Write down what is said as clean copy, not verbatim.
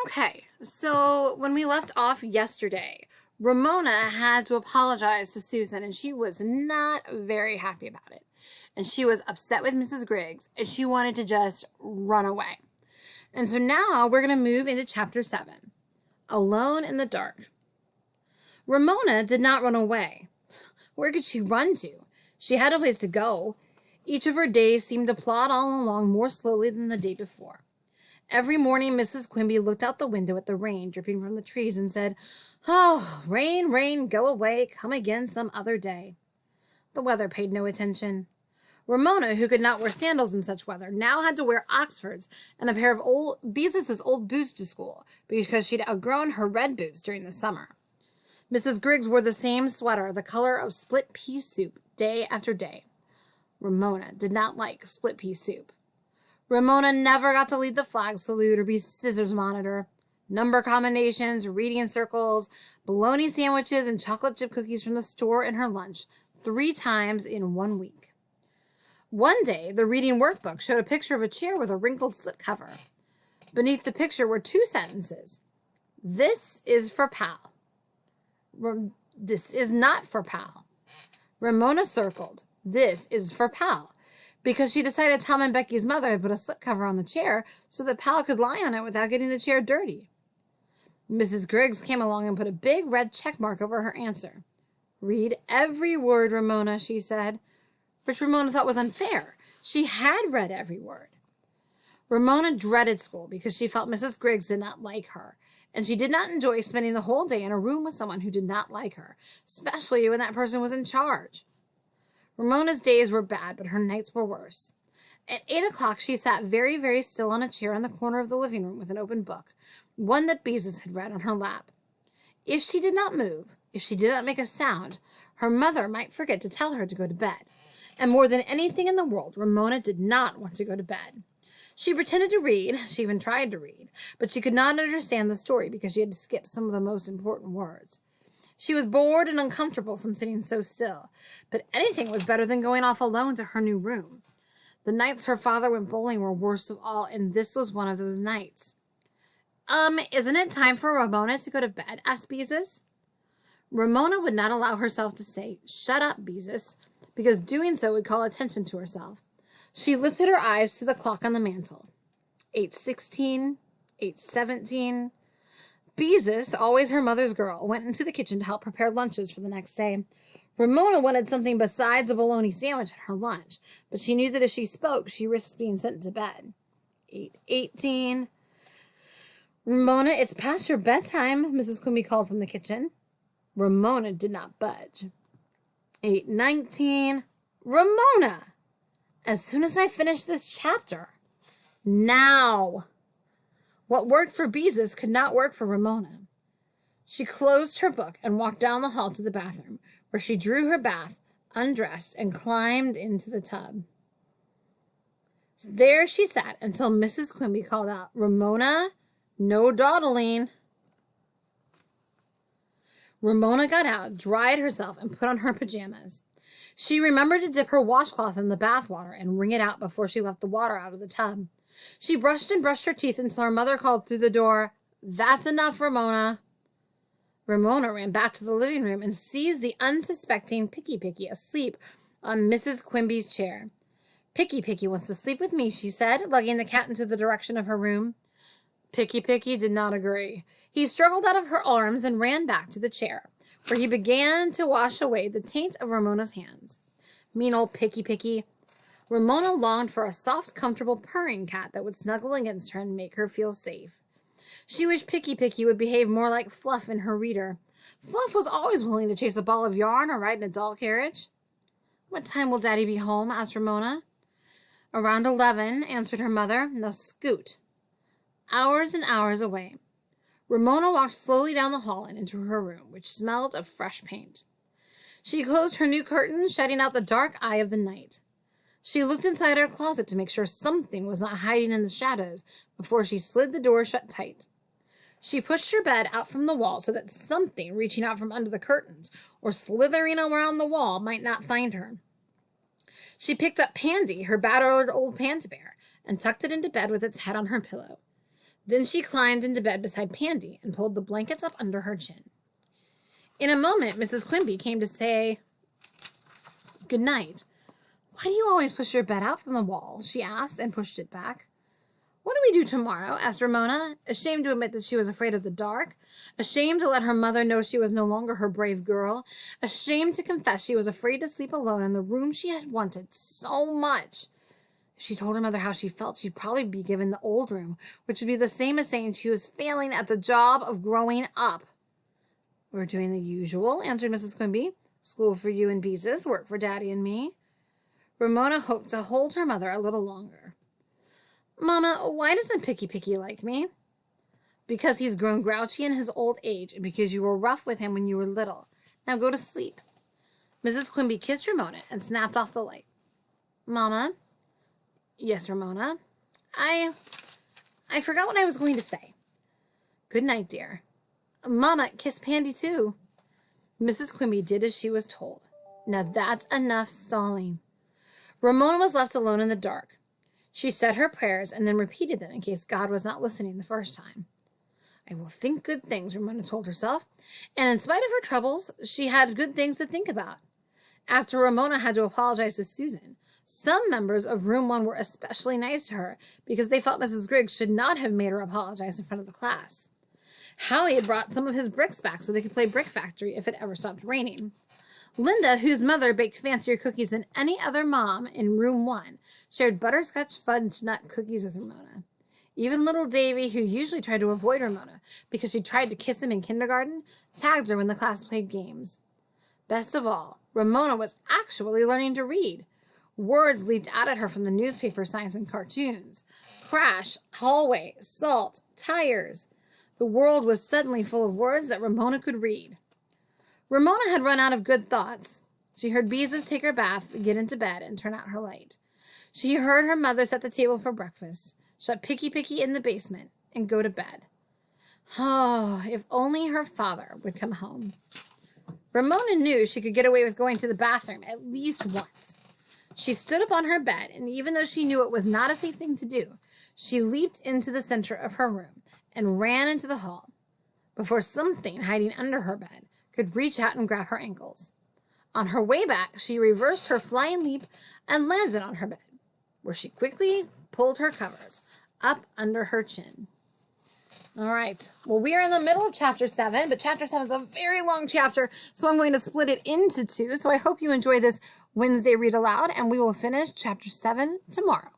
Okay, so when we left off yesterday, Ramona had to apologize to Susan, and she was not very happy about it. And she was upset with Mrs. Griggs, and she wanted to just run away. And so now we're going to move into chapter 7, Alone in the Dark. Ramona did not run away. Where could she run to? She had a place to go. Each of her days seemed to plod on along more slowly than the day before. Every morning Mrs. Quimby looked out the window at the rain dripping from the trees and said, "Oh, rain, rain, go away, come again some other day." The weather paid no attention. Ramona, who could not wear sandals in such weather, now had to wear Oxfords and a pair of old Beezus's old boots to school because she'd outgrown her red boots during the summer. Mrs. Griggs wore the same sweater, the color of split pea soup, day after day. Ramona did not like split pea soup. Ramona never got to lead the flag salute or be scissors monitor. Number combinations, reading circles, bologna sandwiches, and chocolate chip cookies from the store in her lunch 3 times in 1 week. One day, the reading workbook showed a picture of a chair with a wrinkled slipcover. Beneath the picture were 2 sentences. "This is for Pal." "This is not for Pal." Ramona circled, "This is for Pal," because she decided Tom and Becky's mother had put a slipcover on the chair so that Pal could lie on it without getting the chair dirty. Mrs. Griggs came along and put a big red check mark over her answer. "Read every word, Ramona," she said, which Ramona thought was unfair. She had read every word. Ramona dreaded school because she felt Mrs. Griggs did not like her, and she did not enjoy spending the whole day in a room with someone who did not like her, especially when that person was in charge. Ramona's days were bad, but her nights were worse. At 8 o'clock, she sat very, very still on a chair in the corner of the living room with an open book, one that Beezus had read, on her lap. If she did not move, if she did not make a sound, her mother might forget to tell her to go to bed. And more than anything in the world, Ramona did not want to go to bed. She pretended to read, she even tried to read, but she could not understand the story because she had to skip some of the most important words. She was bored and uncomfortable from sitting so still, but anything was better than going off alone to her new room. The nights her father went bowling were worst of all, and this was one of those nights. Isn't it time for Ramona to go to bed?" asked Beezus. Ramona would not allow herself to say, "Shut up, Beezus," because doing so would call attention to herself. She lifted her eyes to the clock on the mantel. 8:16, 8:17. Beezus, always her mother's girl, went into the kitchen to help prepare lunches for the next day. Ramona wanted something besides a bologna sandwich at her lunch, but she knew that if she spoke, she risked being sent to bed. 8:18. "Ramona, it's past your bedtime," Mrs. Quimby called from the kitchen. Ramona did not budge. 8:19. "Ramona, as soon as I finish this chapter. Now." What worked for Beezus could not work for Ramona. She closed her book and walked down the hall to the bathroom, where she drew her bath, undressed, and climbed into the tub. There she sat until Mrs. Quimby called out, "Ramona, no dawdling." Ramona got out, dried herself, and put on her pajamas. She remembered to dip her washcloth in the bath water and wring it out before she left the water out of the tub. She brushed and brushed her teeth until her mother called through the door, "That's enough, Ramona." Ramona ran back to the living room and seized the unsuspecting Picky Picky asleep on Mrs. Quimby's chair. "Picky Picky wants to sleep with me," she said, lugging the cat into the direction of her room. Picky Picky did not agree. He struggled out of her arms and ran back to the chair, where he began to wash away the taint of Ramona's hands. Mean old Picky Picky. Ramona longed for a soft, comfortable, purring cat that would snuggle against her and make her feel safe. She wished Picky Picky would behave more like Fluff in her reader. Fluff was always willing to chase a ball of yarn or ride in a doll carriage. "What time will Daddy be home?" asked Ramona. "Around 11, answered her mother. "Now scoot." Hours and hours away. Ramona walked slowly down the hall and into her room, which smelled of fresh paint. She closed her new curtains, shutting out the dark eye of the night. She looked inside her closet to make sure something was not hiding in the shadows before she slid the door shut tight. She pushed her bed out from the wall so that something reaching out from under the curtains or slithering around the wall might not find her. She picked up Pandy, her battered old panda bear, and tucked it into bed with its head on her pillow. Then she climbed into bed beside Pandy and pulled the blankets up under her chin. In a moment, Mrs. Quimby came to say good night. Why do you always push your bed out from the wall? She asked and pushed it back. What do we do tomorrow? Asked Ramona, ashamed to admit that she was afraid of the dark, ashamed to let her mother know she was no longer her brave girl, ashamed to confess she was afraid to sleep alone in the room she had wanted so much. If she told her mother how she felt, she'd probably be given the old room, which would be the same as saying she was failing at the job of growing up. We're doing the usual, answered Mrs. Quimby. School for you and Beezus, work for Daddy and me. Ramona hoped to hold her mother a little longer. Mama, why doesn't Picky like me? Because he's grown grouchy in his old age, and because you were rough with him when you were little. Now go to sleep. Mrs. Quimby kissed Ramona and snapped off the light. Mama? Yes, Ramona? I forgot what I was going to say. Good night, dear. Mama, kiss Pandy too. Mrs. Quimby did as she was told. Now that's enough stalling. Ramona was left alone in the dark. She said her prayers and then repeated them in case God was not listening the first time. I will think good things, Ramona told herself, and in spite of her troubles, she had good things to think about. After Ramona had to apologize to Susan, some members of Room 1 were especially nice to her because they felt Mrs. Griggs should not have made her apologize in front of the class. Howie had brought some of his bricks back so they could play Brick Factory if it ever stopped raining. Linda, whose mother baked fancier cookies than any other mom in Room 1, shared butterscotch fudge nut cookies with Ramona. Even little Davy, who usually tried to avoid Ramona because she tried to kiss him in kindergarten, tagged her when the class played games. Best of all, Ramona was actually learning to read. Words leaped out at her from the newspaper signs and cartoons. Crash, hallway, salt, tires. The world was suddenly full of words that Ramona could read. Ramona had run out of good thoughts. She heard Beezus take her bath, get into bed, and turn out her light. She heard her mother set the table for breakfast, shut Picky in the basement, and go to bed. Oh, if only her father would come home. Ramona knew she could get away with going to the bathroom at least once. She stood up on her bed, and even though she knew it was not a safe thing to do, she leaped into the center of her room and ran into the hall before something hiding under her bed could reach out and grab her ankles. On her way back, she reversed her flying leap and landed on her bed, where she quickly pulled her covers up under her chin. All right. Well, we are in the middle of Chapter 7, but Chapter 7 is a very long chapter, so I'm going to split it into two. So I hope you enjoy this Wednesday read aloud, and we will finish Chapter 7 tomorrow.